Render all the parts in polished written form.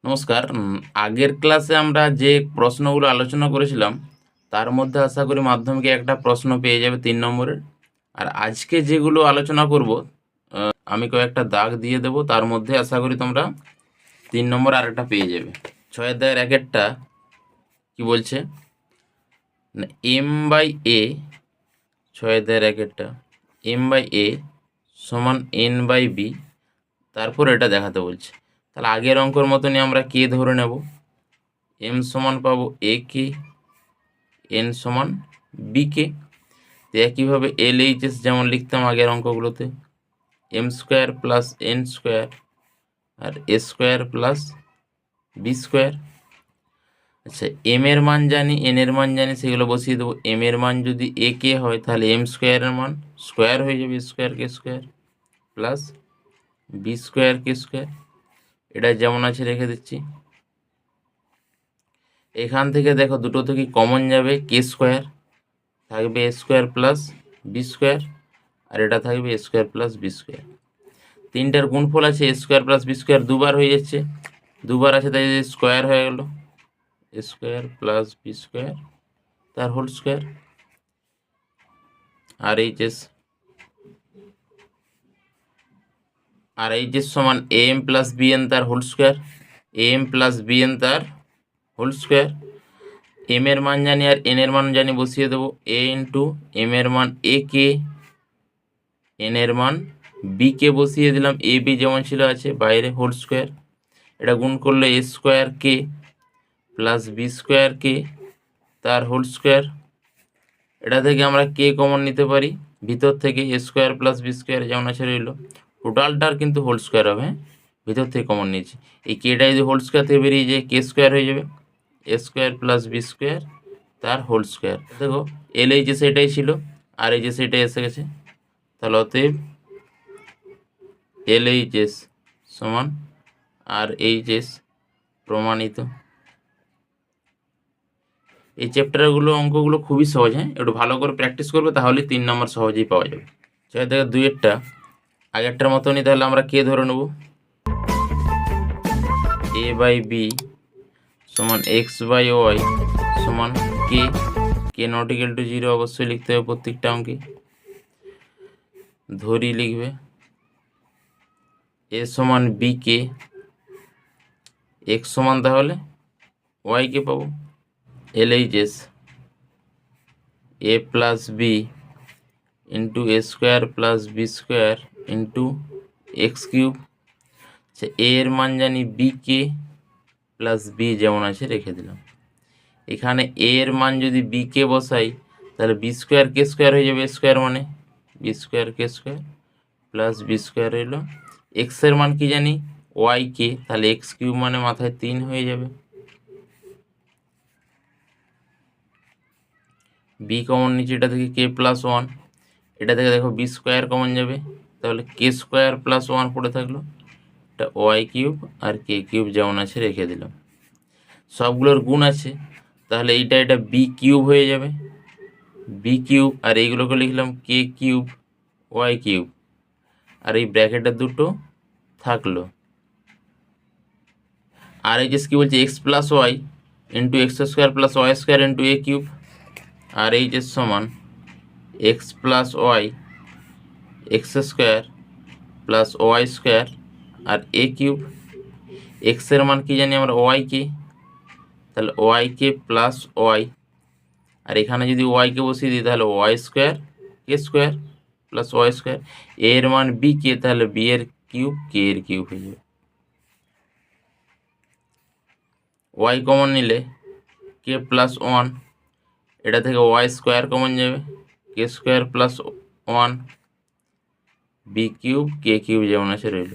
নমস্কার। আগের ক্লাসে আমরা যে প্রশ্নগুলো আলোচনা করেছিলাম তার মধ্যে আশা করি মাধ্যমিকে একটা প্রশ্ন পেয়ে যাবে 3 নম্বরের। আর আজকে যেগুলো আলোচনা করব আমি কয়েকটা দাগ দিয়ে দেব, তার মধ্যে আশা করি তোমরা 3 নম্বর আরেকটা পেয়ে যাবে। 6 দাগের একটা কি বলছে, এম বাই এ, 6 দাগের একটা এম বাই এ সমান এন বাই বি, তারপর এটা দেখাতে বলছে। তাহলে আগের অঙ্কর মতনই আমরা কে ধরে নেব, এম সমান পাবো এ কে, এন সমান বি কে। তো একইভাবে এল এইচ এস যেমন লিখতাম আগের অঙ্কগুলোতে, M square plus N square আর A square plus B square. আচ্ছা, এম এর মান জানি, এন এর মান জানি, সেগুলো বসিয়ে দেবো। এম এর মান যদি এ কে হয় তাহলে এম স্কোয়ারের মান স্কোয়ার হয়ে যাবে, square K square plus B square K square. এটা যেমন আছে রেখে দিচ্ছি। এখান থেকে দেখো দুটো থেকে কমন যাবে, কে স্কোয়ার থাকবে A square plus B square, আর এটা থাকবে A square plus B square. তিনটার গুণফল আছে, A square plus B square দুবার হয়ে যাচ্ছে, দুবার আছে তাই স্কোয়ার হয়ে গেল, A square plus B square তার whole square. R H S সমান A M plus B N তার whole square, A M plus B N তার হোল স্কোয়ার। এম এর মান জানি আর এন এর মান জানি, বসিয়ে দেবো। এ ইন্টু এম এর মান এ কে, এন এর মান বি কে বসিয়ে দিলাম, এ বি যেমন ছিল আছে বাইরে, হোল স্কোয়ার। এটা গুণ করলে এ square k plus B square কে তার হোল স্কোয়ার। এটা থেকে আমরা কে কমন নিতে পারি ভিতর থেকে, এ স্কোয়ার প্লাস বি স্কোয়ার যেমন আছে রইল, টোটালটার কিন্তু হোল স্কোয়ার হবে, ভিতর থেকে কমন নিয়েছি। এই কেটা যদি হোল স্কোয়ার থেকে বেরিয়ে যায় কে স্কোয়ার হয়ে যাবে, এ স্কোয়ার প্লাস বি স্কোয়ার তার হোল স্কোয়ার। দেখো এল এই যে সেটাই ছিল আর এই যে সেটাই এসে গেছে, তাহলে অতএব এল এইচ এস সমান আর এইচ এস প্রমাণিত। এই চ্যাপ্টারগুলো অঙ্কগুলো খুবই সহজ, হ্যাঁ, একটু ভালো করে প্র্যাকটিস করবে তাহলে 3 নম্বর সহজেই পাওয়া যাবে। 6 থেকে 2-এরটা আগেরটার মতনই, তাহলে আমরা কে ধরে নেব, এ বাই বি সমান এক্স বাই ওয়াই সমান কে, কে নট ইকুয়াল টু 0 অবশ্যই লিখতে হবে প্রত্যেকটা অঙ্কে, ধরি লিখবে। এ সমান বি কে, এক্স সমান তাহলে ওয়াই কে পাবো, L H S A plus B into A square plus B square into X cube. আচ্ছা, এ এর মান জানি বি কে প্লাস বি যেমন আছে রেখে দিলাম। এখানে এ এর মান যদি বি কে বসাই তাহলে বি স্কোয়ার কে স্কোয়ার হয়ে যাবে, স্কোয়ার মানে B square K square plus B square রইল। এক্স এর মান কি জানি ওয়াই কে, তাহলে এক্স কিউব মানে মাথায় 3 হয়ে যাবে। বি কমন নিচে, এটা থেকে কে প্লাস 1, এটা থেকে দেখো বি স্কোয়ার কমন যাবে, তাহলে কে স্কোয়ার প্লাস 1 পড়ে থাকলো, এটা ওয়াই কিউব আর কে কিউব যেমন আছে রেখে দিলাম। সবগুলোর গুণ আছে, তাহলে এটা বি কিউব হয়ে যাবে, বি কিউব, আর এইগুলোকে লিখলাম কে কিউব ওয়াই কিউব, আর এই ব্র্যাকেটের দুটো থাকলো। আর এই যে কি বলছে, X plus Y into X square plus Y square into A cube, আর এই যে সমান X plus Y X square plus Y square আর এ কিউব। এক্সের মান কি জানি আমরা ওয়াই কে, তাহলে ওয়াই কে প্লাস ওয়াই, আর এখানে যদি ওয়াই কে বসিয়ে দিই তাহলে Y square K square plus Y square. এর মান বি কে, তাহলে বি এর কিউব কে এর কিউব হয়ে যাবে। ওয়াই কমন নিলে কে প্লাস 1, এটা থেকে ওয়াই স্কোয়ার কমন যাবে, K square plus 1 B cube K cube যেমন আছে রইল।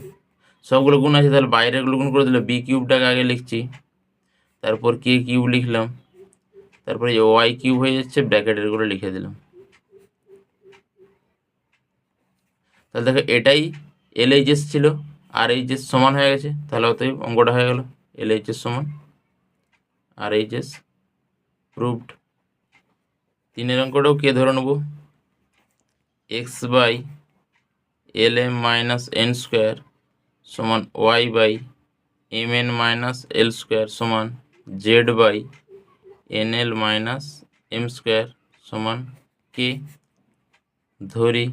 সবগুলো গুণ আছে, তাহলে বাইরেগুলো গুণ করে দিলে বি কিউবটাকে আগে লিখছি, তারপর কে কিউব লিখলাম, তারপরে ওয়াই কিউব হয়ে যাচ্ছে, ব্র্যাকেটের করে লিখে দিলাম। তাহলে দেখো এটাই এল এইচ এস ছিল আর এইচ এস সমান হয়ে গেছে, তাহলে অতএব অঙ্কটা হয়ে গেল এল এইচ এস সমান আর এইচ এস প্রুভড। 3-এর অঙ্কটাও কে ধরে নেব, X by L M minus N square সমান Y by M N minus L square সমান Z by N L minus M square সমান কে। ধরি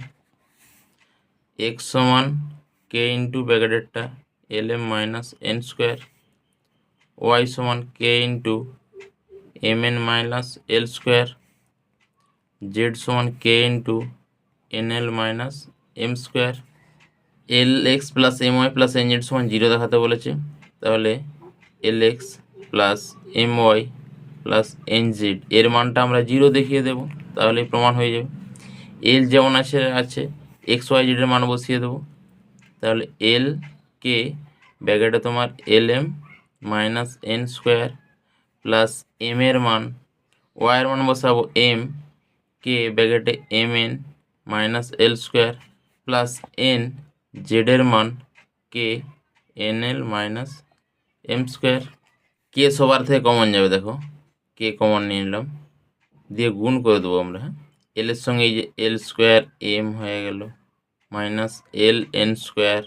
এক্স সমান কে ইন্টু ব্র্যাকেটেরটা L M minus N square, Y সমান K into M N minus L square, Z সমান K into N L minus M square. L X plus M Y plus N Z সমান 0 দেখাতে বলেছে, তাহলে L X plus M Y plus N Z এর মানটা আমরা 0 দেখিয়ে দেব, তাহলে প্রমাণ হয়ে যাবে। এল যেমন আছে আছে এক্স ওয়াই জেডের মান বসিয়ে দেবো, তাহলে এল কে ব্র্যাকেটে তোমার L M minus N square plus M এর মান, ওয়াইয়ের মান বসাবো এম কে ব্র্যাকেটে M N minus L square plus N জেডের মান K N L minus M square. K সবার থেকে কমন যাবে, দেখো কে কমন নিয়ে নিলাম, দিয়ে গুণ করে দেবো আমরা। হ্যাঁ, এল এর সঙ্গে এই যে এল স্কোয়ার এম হয়ে গেল মাইনাস এল এন স্কোয়ার,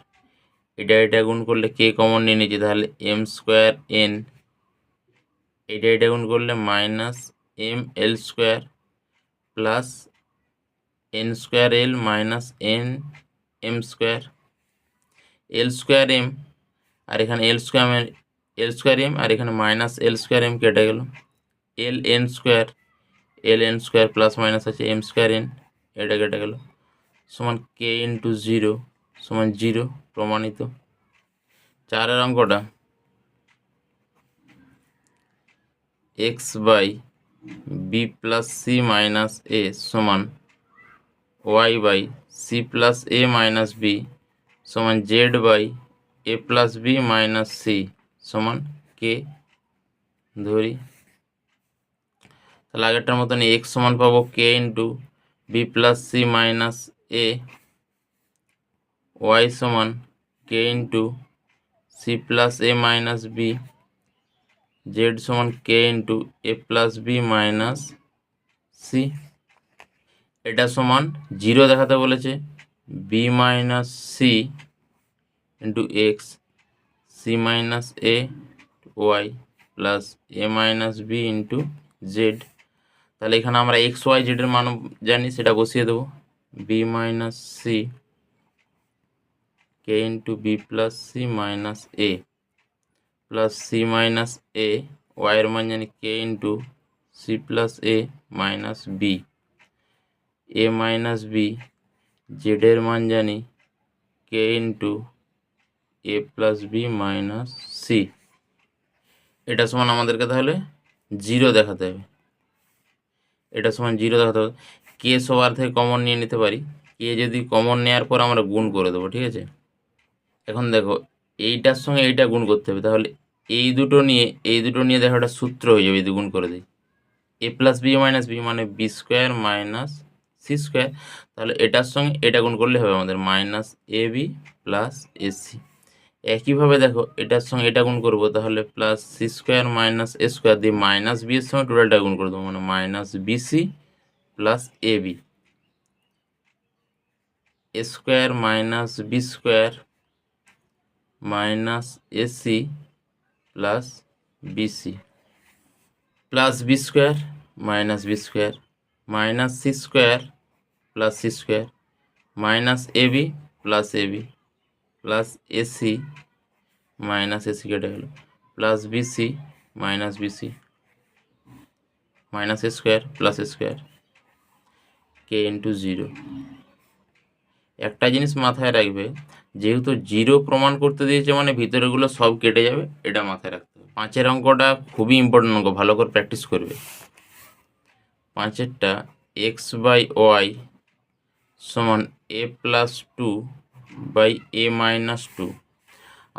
এটা গুণ করলে কে কমন নিয়ে নিয়েছি, তাহলে এম স্কোয়ার এন, এটা গুণ করলে minus M L square plus N square L minus N M square, L square M আর এখানে এল স্কোয়ার এম আর এখানে মাইনাস এল স্কোয়ার এম কেটে গেল, L N square plus minus আছে এম স্কোয়ার এন, এটা কেটে গেল সমান কে ইন্টু 0 সমান 0, প্রমাণিত। 4 অঙ্কটা X by B plus C minus A সমান Y by C plus A minus B সমান Z by A plus B minus C সমান কে। ধরি তাহলে আগেরটার মতন এক্স সমান পাবো K into B plus C minus A, Y সমান K into C plus A minus B, Z সমান K into A plus B minus C. এটা সমান 0 দেখাতে বলেছে, B minus C into x C minus A Y plus A minus B into Z. তাহলে এখানে আমরা x Y জেডের মান জানি, সেটা বসিয়ে দেবো, B minus C K into B plus C minus A plus C minus A, ওয়াইয়ের মান জানি K into C plus A minus B, A minus B, জেডের মান জানি K into A plus B minus C. এটা সমান আমাদেরকে তাহলে 0 দেখাতে হবে, এটা সমান 0 দেখাতে হবে। কে সবার থেকে কমন নিয়ে নিতে পারি, কে যদি কমন নেওয়ার পর আমরা গুণ করে দেবো, ঠিক আছে। এখন দেখো এইটার সঙ্গে এইটা গুণ করতে হবে, তাহলে এই দুটো নিয়ে দেখো একটা সূত্র হয়ে যাবে, যদি গুণ করে দিই A plus B minus B মানে B square minus C square, তাহলে এটার সঙ্গে এটা গুণ করলে হবে আমাদের minus A B plus AC. একইভাবে দেখো এটার সঙ্গে এটা গুণ করবো, তাহলে plus C square minus A square দিয়ে মাইনাস বি এর সঙ্গে টোটালটা গুণ করে দেবো, মানে minus BC plus A B, A square minus B square minus AC plus BC plus B square minus B square minus C square plus C square minus AB plus AC minus AC কেটে গেল plus BC minus BC minus A square plus A square K into 0। একটা জিনিস মাথায় রাখবে, যেহেতু 0 প্রমাণ করতে দিয়েছে মানে ভিতরেগুলো সব কেটে যাবে, এটা মাথায় রাখতে হবে। 5 অঙ্কটা খুবই ইম্পর্টেন্ট অঙ্ক, ভালো করে প্র্যাকটিস করবে। 5টা এক্স বাই ওয়াই সমান A plus 2 by A minus 2,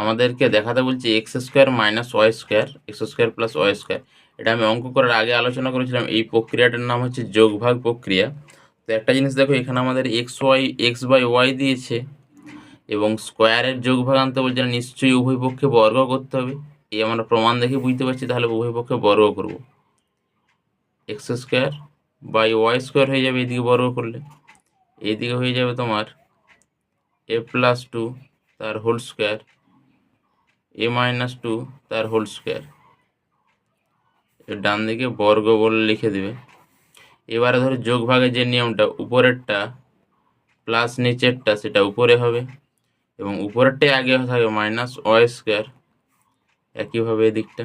আমাদেরকে দেখাতে বলছে X square minus Y square, X square plus Y square. এটা আমি অঙ্ক করার আগে আলোচনা করেছিলাম, এই প্রক্রিয়াটার নাম হচ্ছে যোগভাগ প্রক্রিয়া। তো একটা জিনিস দেখো, এখানে আমাদের এক্স বাই ওয়াই দিয়েছে এবং স্কোয়ারের যোগভাগ আনতে বলছে, নিশ্চয়ই উভয় পক্ষে বর্গ করতে হবে। এই আমরা প্রমাণ দেখে বুঝতে পারছি, তাহলে উভয় পক্ষে বর্গ করব, X square by Y square হয়ে যাবে এইদিকে বর্গ করলে, এইদিকে হয়ে যাবে তোমার এ প্লাস 2 তার হোল স্কোয়ার এ মাইনাস টু তার হোল স্কোয়ার, ডান দিকে বর্গ বলে লিখে দিবে। এবারে ধরো যোগ ভাগের যে নিয়মটা, উপরেরটা প্লাস নিচেরটা সেটা উপরে হবে, এবং উপরেরটাই আগে থাকবে মাইনাস ওয়াই স্কোয়ার, একইভাবে এদিকটা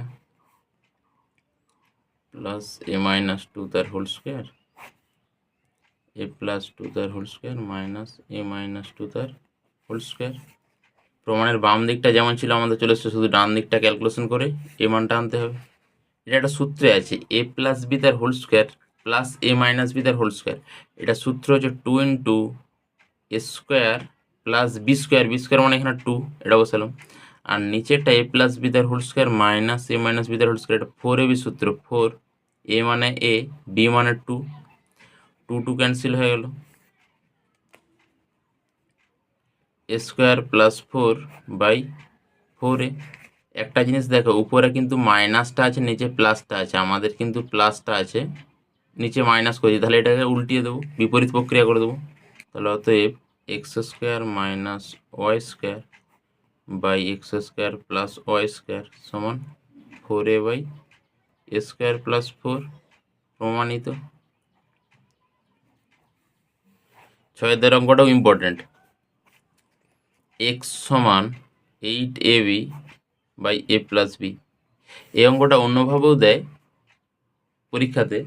প্লাস এ মাইনাস টু তার হোল স্কোয়ার, এ প্লাস টু তার whole square minus A minus two তার হোল স্কোয়ার। প্রমাণের বাম দিকটা যেমন ছিল আমাদের চলে এসছে, শুধু ডান দিকটা ক্যালকুলেশন করে এ মানটা আনতে হবে। এটা একটা সূত্রে আছে, এ প্লাস বি তার whole square plus A minus B তার হোল স্কোয়ার। এটা সূত্র হচ্ছে 2 into A square plus B square, B square মানে এখানে 2, এটা বসালাম। আর নিচেরটা এ প্লাস বি তার whole square minus A minus B তার হোল স্কোয়ার, এটা 4ab সূত্র। 4, এ মানে এ, বি মানে 2, 2 ক্যান্সেল হয়ে গেল। A square plus 4/4a। একটা জিনিস দেখো, উপরে কিন্তু মাইনাসটা আছে, নিচে প্লাসটা আছে, আমাদের কিন্তু প্লাসটা আছে, নিচে মাইনাস করেছি, তাহলে এটাকে উল্টিয়ে দেবো, বিপরীত প্রক্রিয়া করে দেবো। তাহলে অতএব X square minus Y square by X square plus Y square সমান 4a/এ স্কোয়ার প্লাস 4, প্রমাণিত। 6 অঙ্কটাও ইম্পর্টেন্ট। এক্স সমান 8ab/a প্লাস বি। এই অঙ্কটা অন্যভাবেও দেয় পরীক্ষাতে,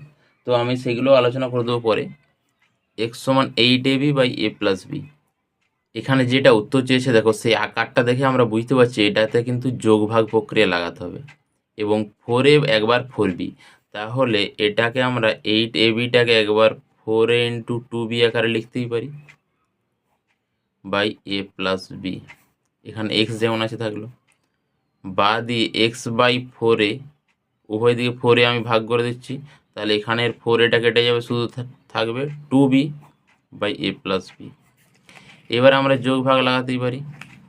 তো আমি সেগুলো আলোচনা করে দেবো পরে। এক্স সমান 8ab/a প্লাস বি। এখানে যেটা উত্তর চেয়েছে দেখো, সেই আকারটা দেখে আমরা বুঝতে পারছি এটাতে কিন্তু যোগ ভাগ প্রক্রিয়া লাগাতে হবে, এবং 4a একবার 4b, তাহলে এটাকে আমরা 8abটাকে একবার 4a ইন্টু 2b আকারে লিখতেই পারি বাই এ প্লাস বি। এখানে এক্স যেমন আছে থাকলো, বা দিয়ে x/4a, উভয় দিকে 4a আমি ভাগ করে দিচ্ছি, তাহলে এখানের 4a কেটে যাবে, শুধু থাকবে 2b/a প্লাস বি। এবার আমরা যোগ ভাগ লাগাতেই পারি,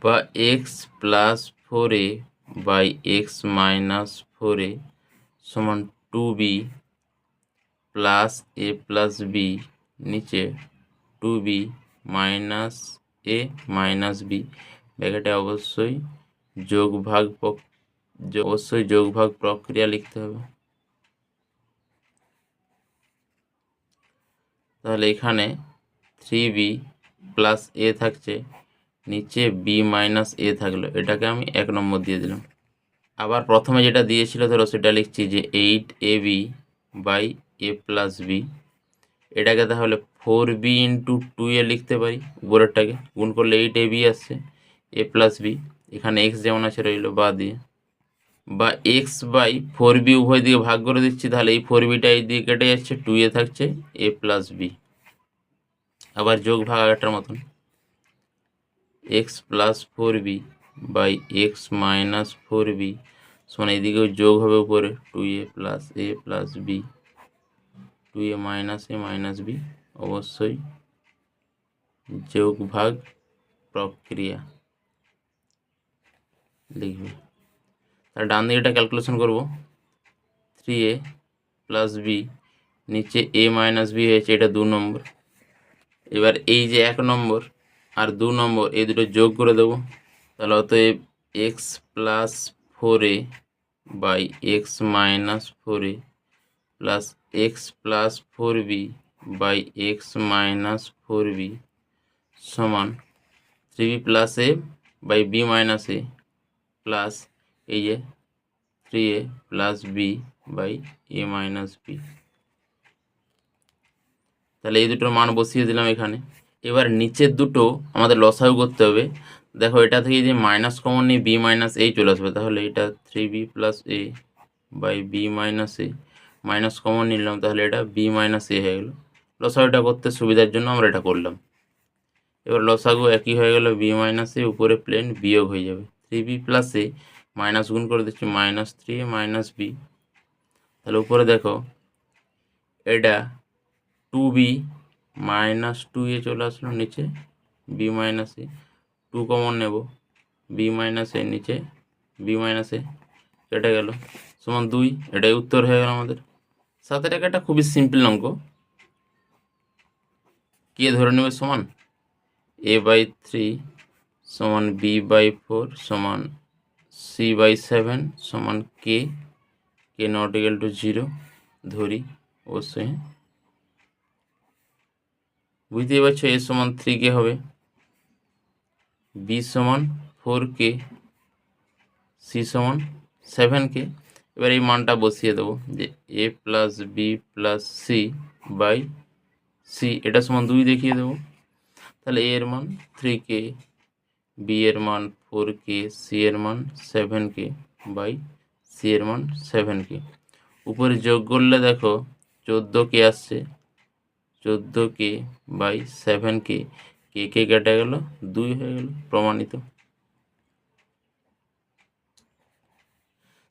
বা x plus 4a/x minus 4a সমান 2b প্লাস এ প্লাস বি, নিচে 2b minus A minus B, ব্র্যাকেটে অবশ্যই যোগ ভাগ প্রক্রিয়া লিখতে হবে। তাহলে এখানে 3b প্লাস এ থাকছে, নিচে বি মাইনাস এ থাকলো, এটাকে আমি 1 নম্বর দিয়ে দিলাম। আবার প্রথমে যেটা দিয়েছিল ধরো সেটা লিখছি যে 8ab/a প্লাস বি, এটাকে তাহলে 4b ইন্টু 2a লিখতে পারি, উপরেরটাকে গুণ করলে 8ab আসছে, এ প্লাস বি, এখানে এক্স যেমন আছে রইলো বা দিয়ে, বা x/4b উভয় দিকে ভাগ করে দিচ্ছি, তাহলে এই 4bটা এই দিকে কেটে যাচ্ছে, 2a থাকছে, এ প্লাস বি। আবার যোগ ভাগ আগেরটার মতন, x plus 4b/x minus 4b সমান এইদিকেও যোগ হবে উপরে 2a plus A plus B, 2a minus A minus B, অবশ্যই যোগ ভাগ প্রক্রিয়া লিখবে। তাহলে ডান দিকে এটা ক্যালকুলেশন করবো, 3a প্লাস বি, নিচে এ মাইনাস বি হয়েছে, এটা 2 নম্বর। এবার এই যে 1 নম্বর আর 2 নম্বর এই দুটো যোগ করে দেবো, তাহলে অতএব x plus 4a/x minus 4a plus x plus 4b/x minus 4b সমান 3b plus a/b minus a plus এই যে 3a plus b/a minus b। তাহলে এই দুটোর মান বসিয়ে দিলাম এখানে। এবার নিচের দুটো আমাদের লসাগু করতে হবে। দেখো এটা থেকে যদি মাইনাস কমন নিই, বি মাইনাস এই চলে আসবে, তাহলে এটা 3b plus a/b minus a, minus common নিলাম, তাহলে এটা b মাইনাস a হয়ে গেল। লসাগুটা করতে সুবিধার জন্য আমরা এটা করলাম। এবার লসাগু একই হয়ে গেল, b মাইনাস a, উপরে প্লেন বিয়োগ হয়ে যাবে, 3b প্লাস a, মাইনাস গুণ করে দিচ্ছি, মাইনাস 3a মাইনাস b। তাহলে উপরে দেখো এটা 2b মাইনাস 2a চলে আসলো, নিচে b মাইনাস a, 2 কমন নেব, b মাইনাস a, নিচে b মাইনাস a কেটে গেল, সমান 2। এটাই উত্তর হয়ে গেল আমাদের। 7 একটা খুবই সিম্পল অঙ্ক। কে ধরে নেবে সমান a/3 সমান b/4 সমান c/7 সমান কে নট ইকুয়াল টু 0 ধরি অবশ্যই। বুঝতেই পারছো a সমান 3k হবে, b সমান 4k, c সমান 7k। এবার এই মানটা বসিয়ে দেবো যে a plus B plus C by C, এটা সমান 2 দেখিয়ে দেবো। তাহলে a এর মান 3k, b এর মান 4k, c এর মান 7k বাই c এর মান 7k। উপরে যোগ করলে দেখো 14k আসছে, 14k বাই 7k, কে কেটে গেল, 2 হয়ে গেল, প্রমাণিত।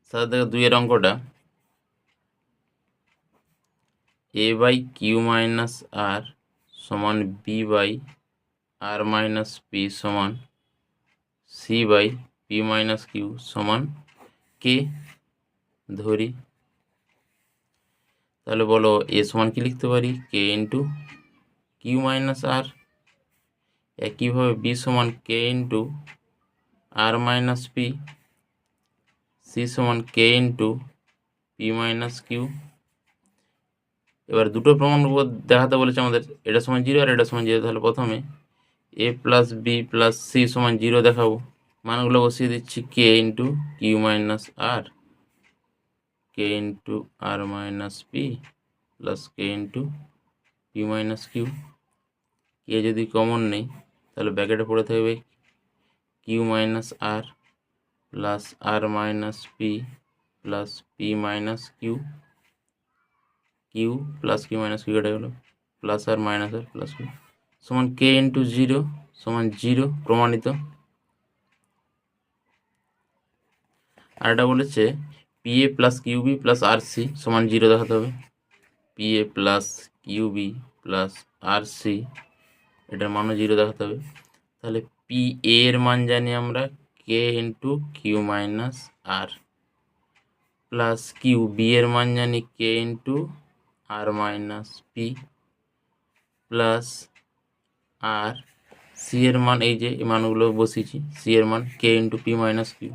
সাথে দেখো 2 এর অঙ্কটা a by Q minus R সমান B by R minus P সমান C by P minus Q সমান কে ধরি। তাহলে বলো এ সমান কি লিখতে পারি, কে ইন্টু কিউ মাইনাস আর। একইভাবে বি সমান K into R minus P, C সমান K into P minus Q. এবার দুটো প্রমাণ দেখাতে বলেছে আমাদের, এটা সমান 0 আর এটা সমান 0। তাহলে প্রথমে A plus B plus C সমান 0 দেখাবো, মানগুলো বসিয়ে দিচ্ছি K into Q minus R, K into R minus P plus K into P minus Q. K যদি কমন নেই তাহলে ব্র্যাকেটে পড়ে থাকবে Q minus R plus R minus P plus P minus Q, Q plus Q minus Q কেটে গেল, plus R minus R plus Q সমান K into 0 সমান 0, প্রমাণিত। আর এটা বলেছে P A plus QB plus R C সমান 0 দেখাতে হবে। P A plus QB plus R C, এটার মানও 0 দেখাতে হবে। তাহলে পি এ এর মান জানি আমরা কে into Q minus R, plus Q B এর মান জানি K into R minus P, plus R C এর মান এই যে এই মানগুলো বসিয়েছি, সি এর মান K into P minus Q.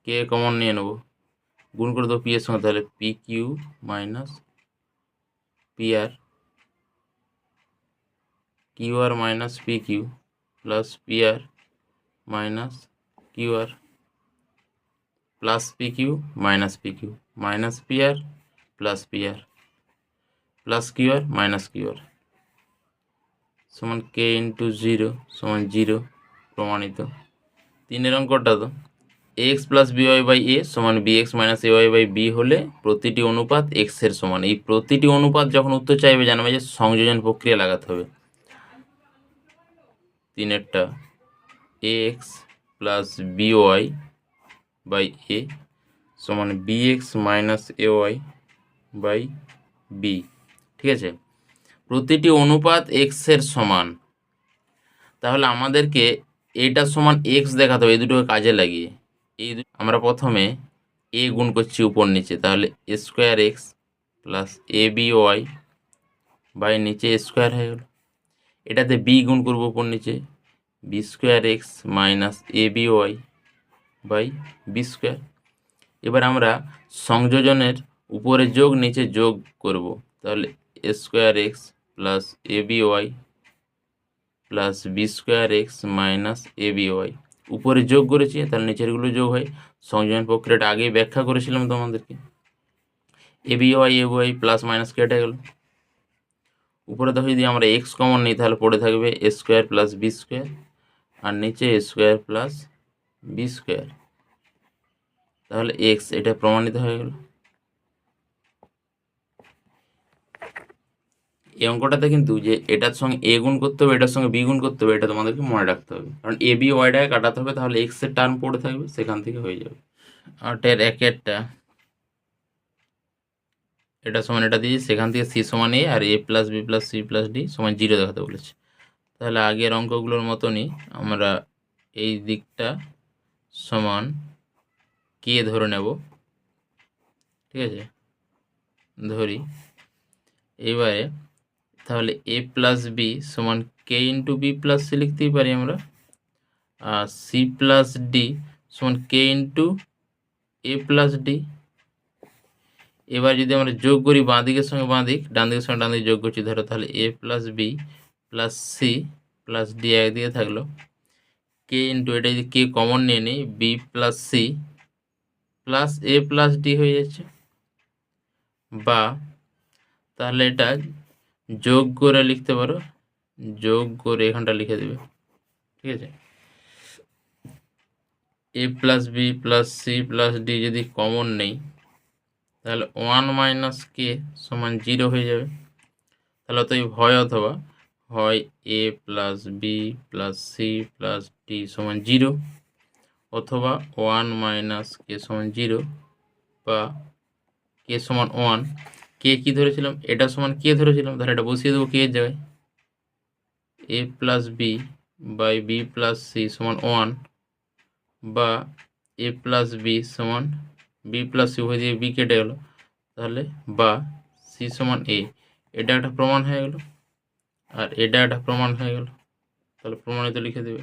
K common নিয়ে নেবো, গুণ করে দেবো পি এর সঙ্গে, তাহলে P Q minus P R, Q R minus P Q plus P R minus Q R plus P Q minus P R plus P R plus Q R minus Q R সমান K into 0 সমান 0, প্রমাণিত। 3 অঙ্কটা তো X plus BY by A সমান B X minus A Y by B হলে প্রতিটি অনুপাত এক্সের সমান। এই প্রতিটি অনুপাত যখন উত্তর চাইবে জানবে যে সংযোজন প্রক্রিয়া লাগাতে হবে। 3টা A X plus BY by A সমান B X minus A Y by B, ঠিক আছে। প্রতিটি অনুপাত এক্সের সমান, তাহলে আমাদেরকে এটা সমান এক্স দেখাতে হবে এই দুটোকে কাজে লাগিয়ে। আমরা প্রথমে এ গুণ করছি উপর নিচে, তাহলে A square X plus A B Y by নিচে এ স্কোয়ার হয়ে গেল। এটাতে বি গুণ করবো উপর নিচে, B square X minus A B Y by B square. এবার আমরা সংযোজনের উপরে যোগ নিচে যোগ করব, তাহলে A square X plus A B Y plus B square X minus A B Y. উপরে যোগ করেছি তাহলে নিচেরগুলো যোগ হয়। সংযোজন প্রক্রিয়াটা আগেই ব্যাখ্যা করেছিলাম তোমাদেরকে। এ বি ওয়াই প্লাস মাইনাস কেটে গেল। উপরে দেখো যদি আমরা এক্স কমন নিই তাহলে পড়ে থাকবে A square plus B square, আর নিচে A square plus B square, তাহলে এক্স, এটা প্রমাণিত হয়ে গেল। এই অঙ্কটাতে কিন্তু যে এটার সঙ্গে এ গুণ করতে হবে, এটার সঙ্গে বি গুণ করতে হবে, এটা তোমাদেরকে মনে রাখতে হবে, কারণ এ বি ওয়াইটাকে কাটাতে হবে, তাহলে এক্স এর টার্ম পড়ে থাকবে, সেখান থেকে হয়ে যাবে। আটের একেরটা এটা সমান এটা দিয়ে, সেখান থেকে সি সমান এ আর A plus B plus C plus D সমান 0 দেখাতে বলেছে। তাহলে আগের অঙ্কগুলোর মতনই আমরা এই দিকটা সমান কে ধরে নেব, ঠিক আছে, ধরি। এবারে তাহলে এ প্লাস বি সমান K into B plus C লিখতেই পারি আমরা, আর সি প্লাস ডি সমান K into A plus D. এবার যদি আমরা যোগ করি বাঁ দিকের সঙ্গে বাঁ দিক, ডান দিকের সঙ্গে ডান দিকে যোগ করছি ধরো, তাহলে A plus B plus C plus D একদিকে থাকলো, কে ইন্টু এটা যদি কে কমন নিয়ে নিই বি প্লাস সি প্লাস এ প্লাস ডি হয়ে যাচ্ছে, বা তাহলে এটা যোগ করে লিখতে পারো, যোগ করে এখানটা লিখে দেবে, ঠিক আছে। A plus B plus C plus D যদি কমন নেই তাহলে 1 মাইনাস কে সমান 0 হয়ে যাবে। তাহলে তো হয় অথবা হয় A plus B plus C plus D সমান 0, অথবা 1 মাইনাস কে সমান 0, বা কে সমান 1। কে কী ধরেছিলাম, এটা সমান কে ধরেছিলাম, তাহলে এটা বসিয়ে দেবো কে এর জায়গায়, A plus B by B plus C সমান 1, বা এ প্লাস বি সমান বি প্লাস সি হয়ে দিয়ে বি কেটে গেল, তাহলে বা সি সমান এ। এটা একটা প্রমাণ হয়ে গেল, আর এটা একটা প্রমাণ হয়ে গেল, তাহলে প্রমাণিত লিখে দেবে।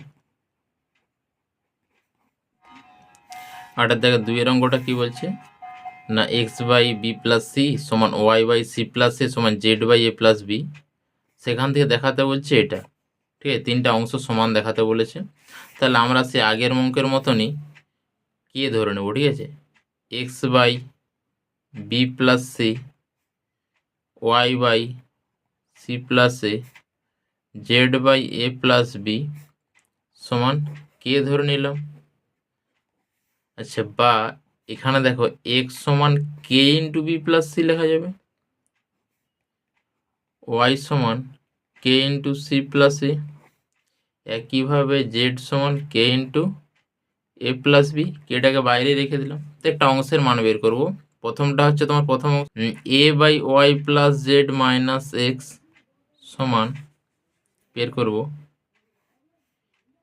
আটার দেখো 2 অঙ্কটা কি বলছে না, X by B plus C সমান Y by C plus C সমান Z by A plus B. সেখান থেকে দেখাতে বলছে এটা, ঠিক আছে, 3টা অংশ সমান দেখাতে বলেছে। তাহলে আমরা সে আগের অঙ্কের মতনই কে ধরে নেব, ঠিক আছে, X by B plus C Y by C plus A Z by A plus B সমান কে ধরে নিলাম। আচ্ছা, বা এখানে দেখো এক্স সমান K into B plus C লেখা যাবে, ওয়াই সমান কে ইন্টু সি প্লাস এ, একইভাবে জেড সমান K into A plus B. কেটাকে বাইরে রেখে দিলাম, তো একটা অংশের মান বের করব। প্রথমটা হচ্ছে তোমার প্রথম A by Y plus Z minus X সমান বের করব,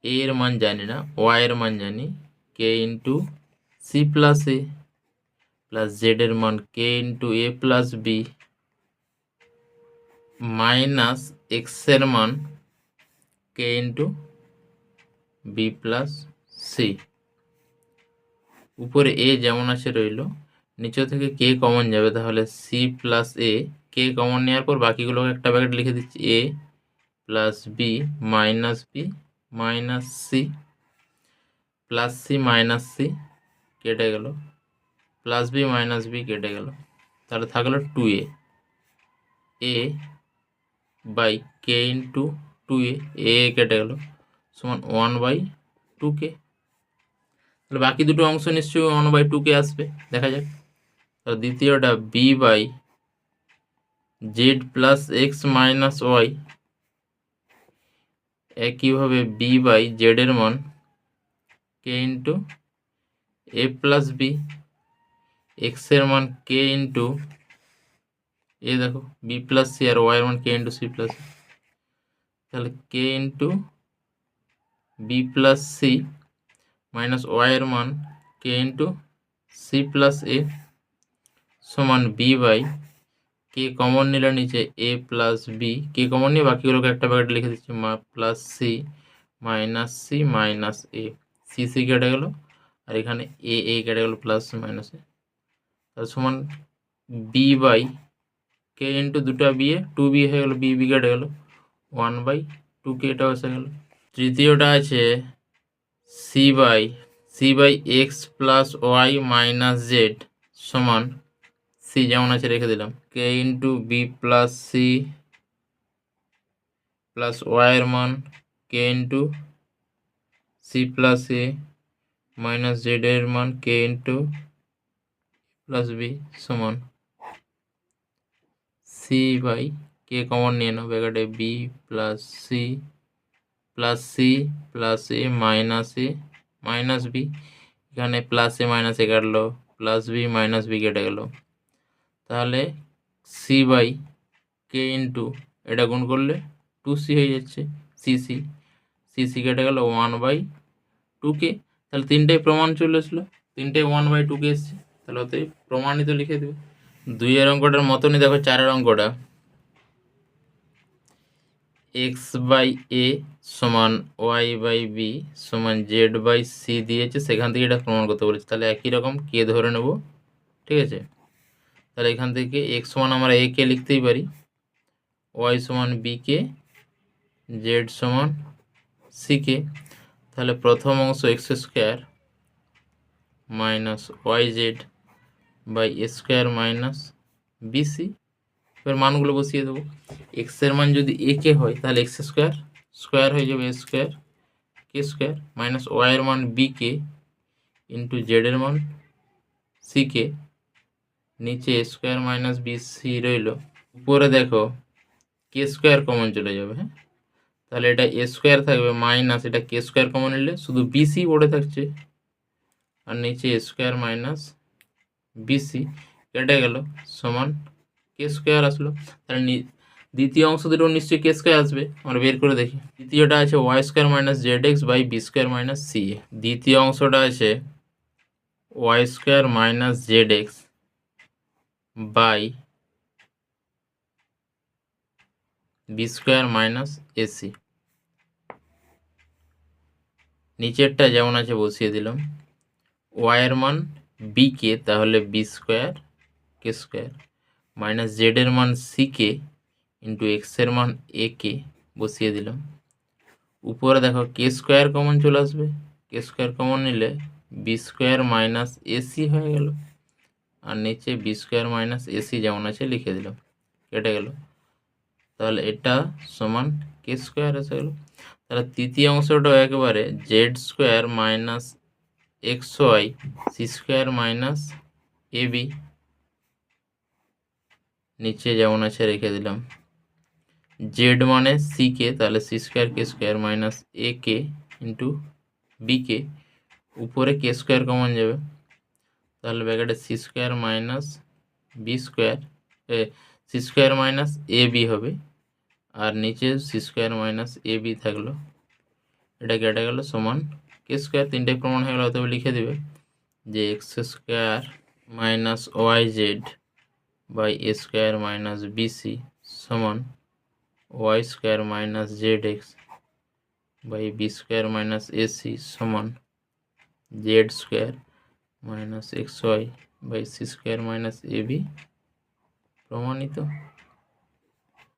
এ এর মান জানি না, ওয়াই এর মান জানি, কে ইন্টু সি প্লাস এ প্লাস জেড এর মান K into A plus B minus x এর মান K into B plus C. উপরে এ যেমন আছে রইল, নিচে থেকে কে কমন যাবে, তাহলে C plus A, K common নেওয়ার পর বাকিগুলোকে একটা ব্র্যাকেট লিখে দিচ্ছি, A plus B minus C plus C minus C কেটে গেল, প্লাস বি মাইনাস বি কেটে গেল, তাহলে থাকলো 2a A by K into 2a, এ কেটে গেল সমান 1/2k। তাহলে বাকি দুটো অংশ নিশ্চয়ই 1/2k আসবে, দেখা যাক। তাহলে দ্বিতীয়টা B by Z plus X minus Y, একইভাবে বি বাই জেড এর মান K into A plus B, X এর মান কে ইন্টু এ, দেখো বি প্লাস সি, আর ওয়াই এর মান কে ইন্টু সি প্লাস, তাহলে K into B plus C minus Y এর মান K into C plus A সমান বি বাই কে কমন নিলে নিচে A plus B, K common নিয়ে বাকিগুলোকে একটা ব্র্যাকেট লিখে দিচ্ছি, প্লাস সি মাইনাস এ, সি সি কেটে গেল, আর এখানে এ কেটে গেল প্লাস মাইনাস এ, তার সমান বি বাই কে ইন্টু দুটা বি এ 2b হয়ে গেল, বি কেটে গেল 1/2k, এটাও এসে গেল। তৃতীয়টা আছে C by X plus Y minus Z সমান, সি যেমন আছে রেখে দিলাম, K into B plus C plus Y এর মান K into C plus A minus Z এর মান কে ইন্টু প্লাস বি সমান সি বাই কে কমন নিয়ে নাও ব্র্যাকেটে B plus C plus A minus B, এখানে প্লাস এ মাইনাস এ কাটলো, প্লাস বি মাইনাস বি কেটে গেল, তাহলে সি বাই কে ইন্টু এটা গুণ করলে 2c হয়ে যাচ্ছে, সি কেটে গেল 1/2k। তাহলে তিনটেই প্রমাণ চলে এসলো, তিনটেই 1/2k এসছে, তাহলে অতএব প্রমাণিত লিখে দেবে। 2 অঙ্কটার মতনই দেখো 4 অঙ্কটা, এক্স বাই এ সমান ওয়াই বাই বি সমান জেড বাই সি দিয়েছে, সেখান থেকে এটা প্রমাণ করতে বলেছে। তাহলে একই রকম কে ধরে নেব, ঠিক আছে। তাহলে এখান থেকে এক্স সমান আমরা এ কে লিখতেই পারি, ওয়াই সমান বি কে, জেড সমান সি কে। তাহলে প্রথম অংশ X square minus Y Z by A square minus BC. এবার মানগুলো বসিয়ে দেবো। এক্সের মান যদি এ কে হয় তাহলে এক্স স্কোয়ার স্কোয়ার হয়ে যাবে এ স্কোয়ার কে স্কোয়ার মাইনাস ওয়াইয়ের মান বি কে ইন্টু জেডের মান সি কে, নিচে A square minus B C রইল। উপরে দেখো কে স্কোয়ার কমন চলে যাবে, হ্যাঁ, তাহলে এটা এ স্কোয়ার থাকবে মাইনাস এটা কে স্কোয়ার কমন নিলে শুধু বিসি পড়ে থাকছে, আর নিচে এ স্কোয়ার মাইনাস বিসি কেটে গেল সমান কে স্কোয়ার আসলো। তাহলে দ্বিতীয় অংশ দুটো নিশ্চয়ই কে স্কোয়ার আসবে, আমরা বের করে দেখি। দ্বিতীয়টা আছে Y square minus Z X by B square minus C A. দ্বিতীয় অংশটা আছে Y square minus Z X by B square minus AC. নিচেরটা যেমন আছে বসিয়ে দিলাম। ওয়াইয়ের মান বি কে, তাহলে B square K square minus জেডের মান সি কে ইন্টু এক্সের মান এ কে বসিয়ে দিলাম। উপরে দেখো কে স্কোয়ার কমন চলে আসবে, কে স্কোয়ার কমন নিলে বি স্কোয়ার মাইনাস এসি হয়ে গেল, আর নিচে বি স্কোয়ার মাইনাস এসি যেমন আছে লিখে দিলাম, কেটে গেল। তাহলে এটা সমান কে স্কোয়ার এসে গেল। তাহলে তৃতীয় অংশটাও একেবারে Z square minus X Y C square minus A B, নিচে যেমন আছে রেখে দিলাম। জেড মানে সি কে, তাহলে C square K square minus A K into B K, উপরে কে স্কোয়ার কমন যাবে, তাহলে ব্র্যাকেটে C square minus B square C square minus A B হবে, আর নিচে C square minus A B থাকলো, এটা কেটে গেল সমান কে স্কোয়ার। তিনটে প্রমাণ হয়ে গেল, তবে লিখে দেবে যে X square minus Y Z by A square minus BC সমান Y square minus Z X by B square minus AC সমান Z square minus X Y by C square minus A B. প্রমাণিত।